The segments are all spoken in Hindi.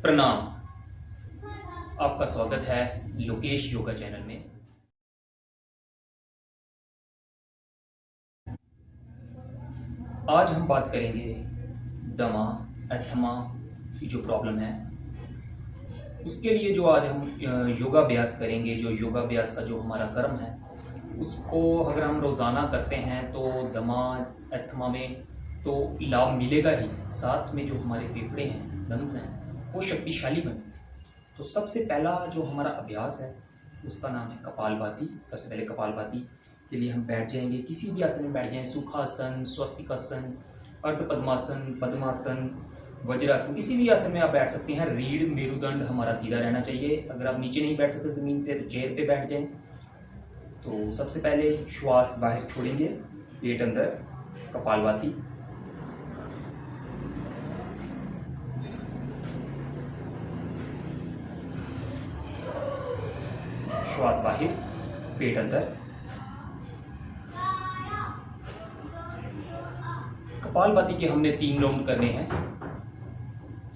प्रणाम। आपका स्वागत है लोकेश योगा चैनल में। आज हम बात करेंगे दमा, अस्थमा की जो प्रॉब्लम है उसके लिए जो आज हम योगाभ्यास करेंगे। जो योगाभ्यास का जो हमारा कर्म है उसको अगर हम रोज़ाना करते हैं तो दमा, अस्थमा में तो लाभ मिलेगा ही, साथ में जो हमारे फेफड़े हैं, लंग्स हैं, वो शक्तिशाली बने। तो सबसे पहला जो हमारा अभ्यास है उसका नाम है कपालभाति। सबसे पहले कपालभाति के लिए हम बैठ जाएंगे, किसी भी आसन में बैठ जाएं, सुखासन, स्वस्तिकासन, अर्ध पद्मासन, पद्मासन, वज्रासन, किसी भी आसन में आप बैठ सकते हैं। रीढ़ मेरुदंड हमारा सीधा रहना चाहिए। अगर आप नीचे नहीं बैठ सकते ज़मीन पे तो चेयर पे बैठ जाएं। तो सबसे पहले श्वास बाहर छोड़ेंगे, पेट अंदर, कपालभाति। श्वास बाहर, पेट अंदर। कपालभाति के हमने 3 राउंड करने हैं।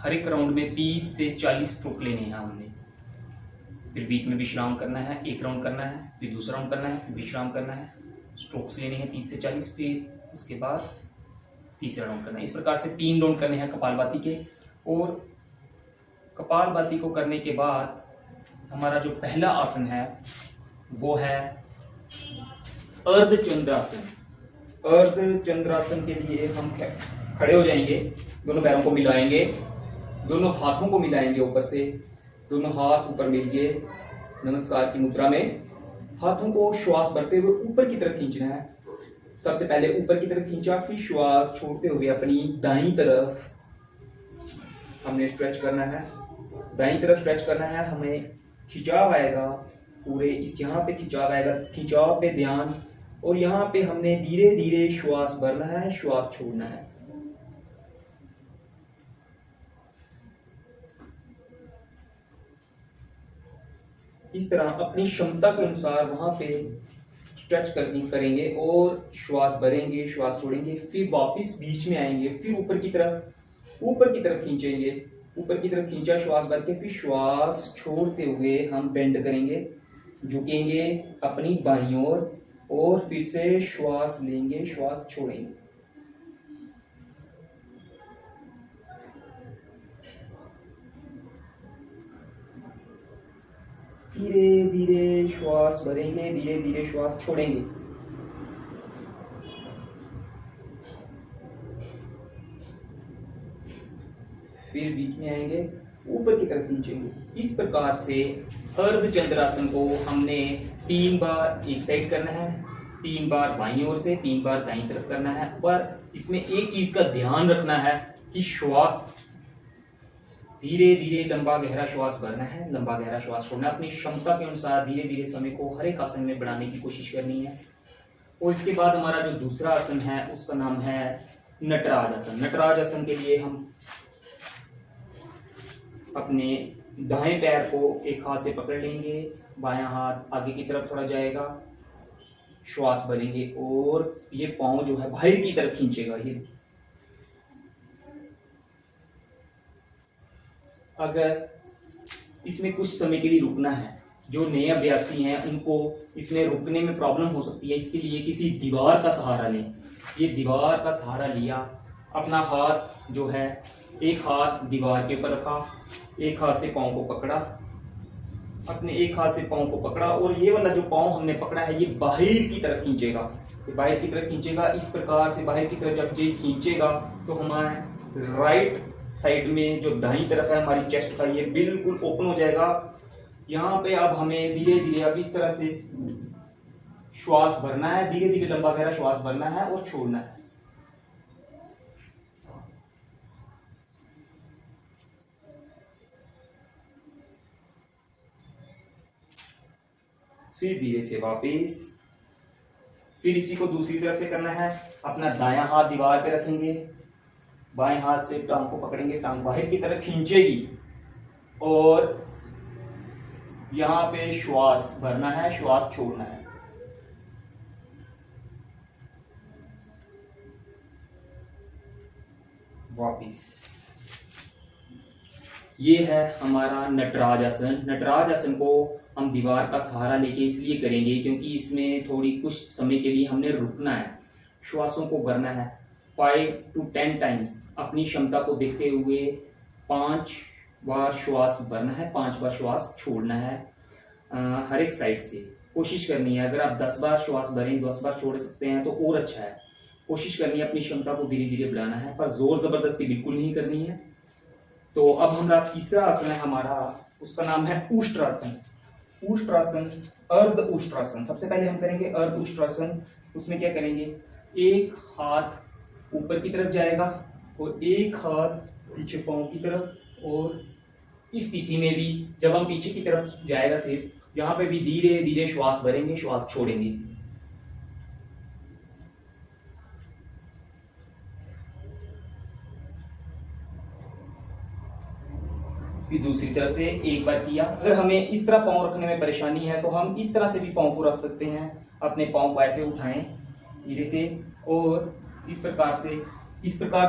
हर एक राउंड में 30 से 40 स्ट्रोक लेने हैं हमने। फिर बीच में विश्राम करना है, 1 राउंड करना है, फिर दूसरा राउंड करना है, फिर विश्राम करना है। स्ट्रोक्स लेने हैं 30 से 40, फिर उसके बाद तीसरा राउंड करना है। इस प्रकार से 3 राउंड करने हैं कपालभाति के। और कपालभाति को करने के बाद हमारा जो पहला आसन है वो है अर्धचंद्रासन। अर्धचंद्रासन के लिए हम खड़े हो जाएंगे, दोनों पैरों को मिलाएंगे, दोनों हाथों को मिलाएंगे ऊपर से, दोनों हाथ ऊपर मिल गए नमस्कार की मुद्रा में। हाथों को श्वास भरते हुए ऊपर की तरफ खींचना है। सबसे पहले ऊपर की तरफ खींचा, फिर श्वास छोड़ते हुए अपनी दाईं तरफ हमने स्ट्रेच करना है। दाईं तरफ स्ट्रेच करना है, हमें खिंचाव आएगा पूरे, इस यहाँ पे खिंचाव आएगा, खिंचाव पे ध्यान। और यहाँ पे हमने धीरे धीरे श्वास भरना है, श्वास छोड़ना है। इस तरह अपनी क्षमता के अनुसार वहां पे स्ट्रेच करेंगे और श्वास भरेंगे, श्वास छोड़ेंगे, फिर वापस बीच में आएंगे, फिर ऊपर की तरफ खींचेंगे, ऊपर की तरफ खींचा श्वास भर के, फिर श्वास छोड़ते हुए हम बेंड करेंगे, झुकेंगे अपनी बाईं ओर, और फिर से श्वास लेंगे, श्वास छोड़ेंगे। धीरे धीरे श्वास भरेंगे, धीरे धीरे श्वास छोड़ेंगे। फिर बीच में आएंगे, ऊपर की तरफ खींचेंगे। इस प्रकार से अर्धचंद्रासन को हमने 3 बार एक साइड करना है, 3 बार बाईं ओर से, 3 बार दाईं तरफ करना है। पर इसमें एक चीज का ध्यान रखना है कि श्वास धीरे धीरे लंबा गहरा श्वास भरना है, लंबा गहरा श्वास छोड़ना है। अपनी क्षमता के अनुसार धीरे धीरे समय को हर एक आसन में बढ़ाने की कोशिश करनी है। और इसके बाद हमारा जो दूसरा आसन है उसका नाम है नटराज आसन। नटराज आसन के लिए हम अपने दाएं पैर को एक हाथ से पकड़ लेंगे, बायां हाथ आगे की तरफ थोड़ा जाएगा, श्वास भरेंगे और ये पांव जो है बाहर की तरफ खींचेगा। ये अगर इसमें कुछ समय के लिए रुकना है, जो नए अभ्यासी हैं उनको इसमें रुकने में प्रॉब्लम हो सकती है, इसके लिए किसी दीवार का सहारा लें। ये दीवार का सहारा लिया, अपना हाथ जो है एक हाथ दीवार के ऊपर रखा, एक हाथ से पांव को पकड़ा, अपने एक हाथ से पांव को पकड़ा, और ये वाला जो पांव हमने पकड़ा है ये बाहर की तरफ खींचेगा, ये बाहर की तरफ खींचेगा। इस प्रकार से बाहर की तरफ जब ये खींचेगा तो हमारे राइट साइड में जो दाईं तरफ है हमारी चेस्ट का, ये बिल्कुल ओपन हो जाएगा। यहाँ पे अब हमें धीरे धीरे अब इस तरह से श्वास भरना है, धीरे धीरे लंबा गहरा श्वास भरना है और छोड़ना है। फिर धीरे से वापस, फिर इसी को दूसरी तरफ से करना है। अपना दायां हाथ दीवार पे रखेंगे, बाएं हाथ से टांग को पकड़ेंगे, टांग बाहर की तरफ खींचेगी और यहां पे श्वास भरना है, श्वास छोड़ना है। वापिस ये है हमारा नटराज आसन। नटराज आसन को हम दीवार का सहारा लेके इसलिए करेंगे क्योंकि इसमें थोड़ी कुछ समय के लिए हमने रुकना है, श्वासों को भरना है 5 to 10 टाइम्स। अपनी क्षमता को देखते हुए 5 बार श्वास भरना है, 5 बार श्वास छोड़ना है। हर एक साइड से कोशिश करनी है। अगर आप 10 बार श्वास भरें, 10 बार छोड़ सकते हैं तो और अच्छा है। कोशिश करनी है अपनी क्षमता को धीरे धीरे बढ़ाना है, पर जोर जबरदस्ती बिल्कुल नहीं करनी है। तो अब हमारा तीसरा आसन है हमारा, उसका नाम है उष्ट्रासन। उष्ट्रासन, अर्ध उष्ट्रासन। सबसे पहले हम करेंगे अर्ध उष्ट्रासन। उसमें क्या करेंगे, एक हाथ ऊपर की तरफ जाएगा और एक हाथ पीछे पांव की तरफ, और इस स्थिति में भी जब हम पीछे की तरफ जाएगा सिर, यहाँ पे भी धीरे धीरे श्वास भरेंगे, श्वास छोड़ेंगे। फिर दूसरी तरफ से एक बार किया। अगर हमें इस तरह पांव रखने में परेशानी है तो हम इस तरह से भी पांव को रख सकते हैं। अपने पांव को ऐसे उठाएं धीरे से, और इस प्रकार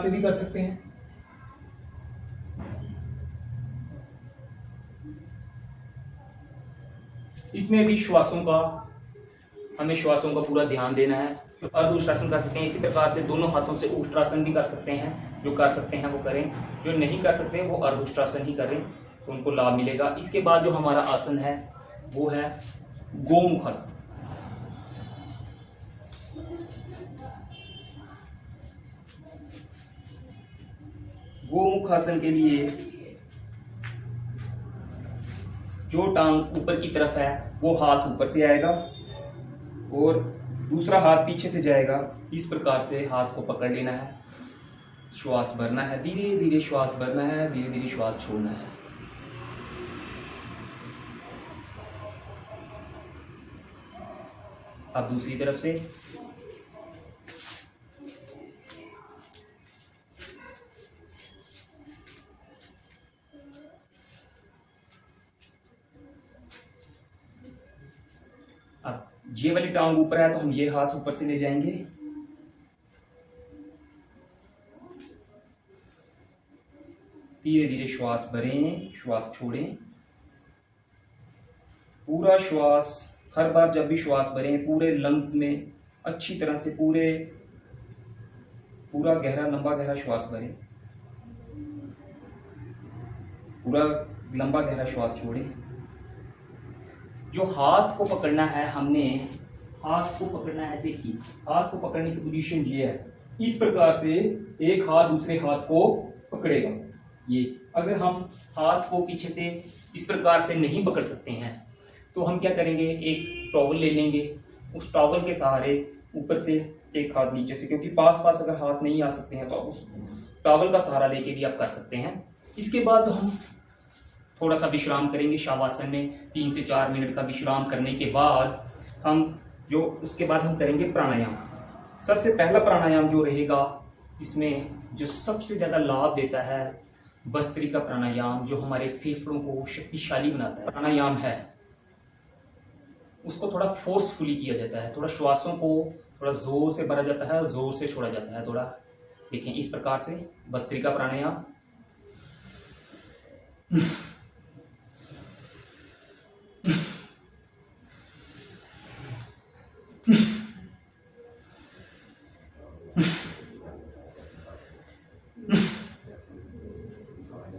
से भी कर सकते हैं। इसमें भी हमें श्वासों का पूरा ध्यान देना है। अर्ध उष्ट्रासन कर सकते हैं। इसी प्रकार से दोनों हाथों से उष्ट्रासन भी कर सकते हैं। जो कर सकते हैं वो करें, जो नहीं कर सकते वो अर्ध उष्ट्रासन ही करें, तो उनको लाभ मिलेगा। इसके बाद जो हमारा आसन है वो है गोमुख आसन। गोमुख आसन के लिए जो टांग ऊपर की तरफ है वो हाथ ऊपर से आएगा और दूसरा हाथ पीछे से जाएगा। इस प्रकार से हाथ को पकड़ लेना है, श्वास भरना है, धीरे धीरे श्वास भरना है, धीरे धीरे श्वास छोड़ना है। अब दूसरी तरफ से अब ये वाली टांग ऊपर है तो हम ये हाथ ऊपर से ले जाएंगे। धीरे धीरे श्वास भरें, श्वास छोड़ें। पूरा श्वास, हर बार जब भी श्वास भरें पूरे लंग्स में अच्छी तरह से पूरा गहरा, लंबा गहरा श्वास भरें। पूरा लंबा गहरा श्वास छोड़ें। जो हाथ को पकड़ना है, हमने हाथ को पकड़ना है, देखिए हाथ को पकड़ने की पोजीशन ये है। इस प्रकार से एक हाथ दूसरे हाथ को पकड़ेगा। ये अगर हम हाथ को पीछे से इस प्रकार से नहीं पकड़ सकते हैं तो हम क्या करेंगे, एक टॉवल ले लेंगे। उस टॉवल के सहारे ऊपर से एक हाथ नीचे से, क्योंकि पास अगर हाथ नहीं आ सकते हैं तो उस टॉवल का सहारा लेके भी आप कर सकते हैं। इसके बाद हम थोड़ा सा विश्राम करेंगे शवासन में। 3 से 4 मिनट का विश्राम करने के बाद उसके बाद हम करेंगे प्राणायाम। सबसे पहला प्राणायाम जो रहेगा, इसमें जो सबसे ज्यादा लाभ देता है भस्त्रिका प्राणायाम, जो हमारे फेफड़ों को शक्तिशाली बनाता है प्राणायाम है। उसको थोड़ा फोर्सफुली किया जाता है, थोड़ा श्वासों को थोड़ा जोर से भरा जाता है और जोर से छोड़ा जाता है। थोड़ा देखें इस प्रकार से भस्त्रिका प्राणायाम।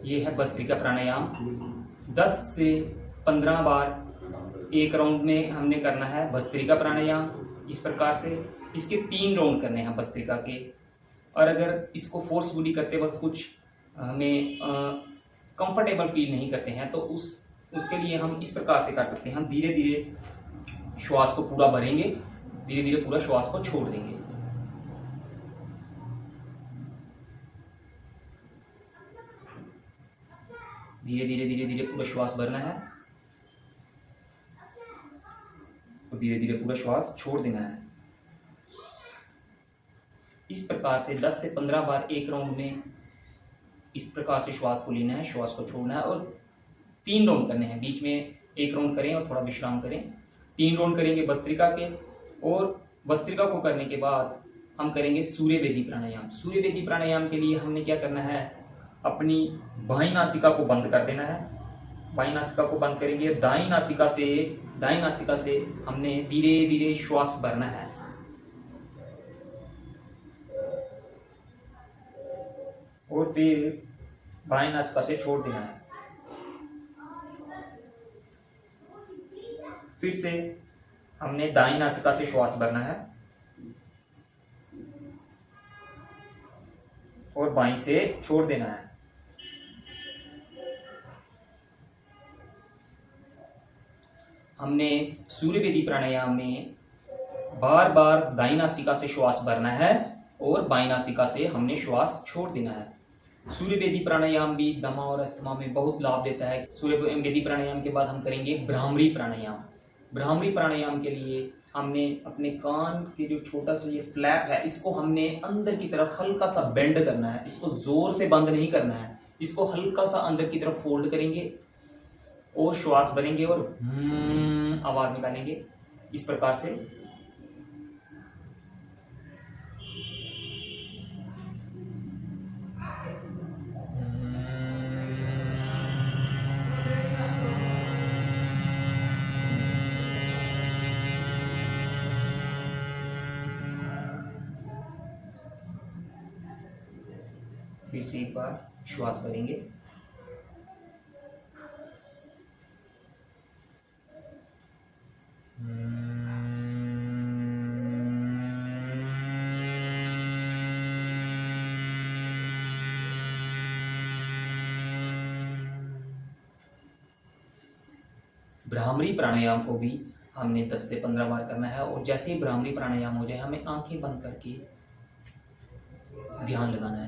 ये है भस्त्रिका प्राणायाम। 10 से 15 बार एक राउंड में हमने करना है भस्त्रिका प्राणायाम। इस प्रकार से इसके 3 राउंड करने हैं भस्त्रिका के। और अगर इसको फोर्सफुली करते वक्त कुछ हमें कंफर्टेबल फील नहीं करते हैं तो उसके लिए हम इस प्रकार से कर सकते हैं। हम धीरे धीरे श्वास को पूरा भरेंगे, धीरे धीरे पूरा श्वास को छोड़ देंगे। धीरे धीरे पूरा श्वास भरना है और धीरे धीरे पूरा श्वास छोड़ देना है। इस प्रकार से 10 से 15 बार एक राउंड में इस प्रकार से श्वास को लेना है, श्वास को छोड़ना है और 3 राउंड करने हैं। बीच में एक राउंड करें और थोड़ा विश्राम करें। 3 राउंड करेंगे भस्त्रिका के, और भस्त्रिका को करने के बाद हम करेंगे सूर्य वेदी प्राणायाम। सूर्य वेदी प्राणायाम के लिए हमने क्या करना है, अपनी बाईं नासिका को बंद कर देना है। बाईं नासिका को बंद करेंगे। दाईं नासिका से हमने धीरे धीरे श्वास भरना है। और फिर बाईं नासिका से छोड़ देना है। फिर से हमने दाईं नासिका से श्वास भरना है और बाईं से छोड़ देना है। हमने सूर्यवेदी प्राणायाम में बार बार दाईं नासिका से श्वास भरना है और बाईं नासिका से हमने श्वास छोड़ देना है। सूर्यवेदी प्राणायाम भी दमा और अस्थमा में बहुत लाभ देता है। सूर्यवेदी प्राणायाम के बाद हम करेंगे भ्रामरी प्राणायाम। भ्रामरी प्राणायाम के लिए हमने अपने कान के जो छोटा सा ये फ्लैप है, इसको हमने अंदर की तरफ हल्का सा बेंड करना है। इसको जोर से बंद नहीं करना है, इसको हल्का सा अंदर की तरफ फोल्ड करेंगे और श्वास भरेंगे और आवाज निकालेंगे इस प्रकार से। फिर से एक बार श्वास भरेंगे। भ्रामरी प्राणायाम को भी हमने 10 से 15 बार करना है। और जैसे ही भ्रामरी प्राणायाम हो जाए, हमें आंखें बंद करके ध्यान लगाना है।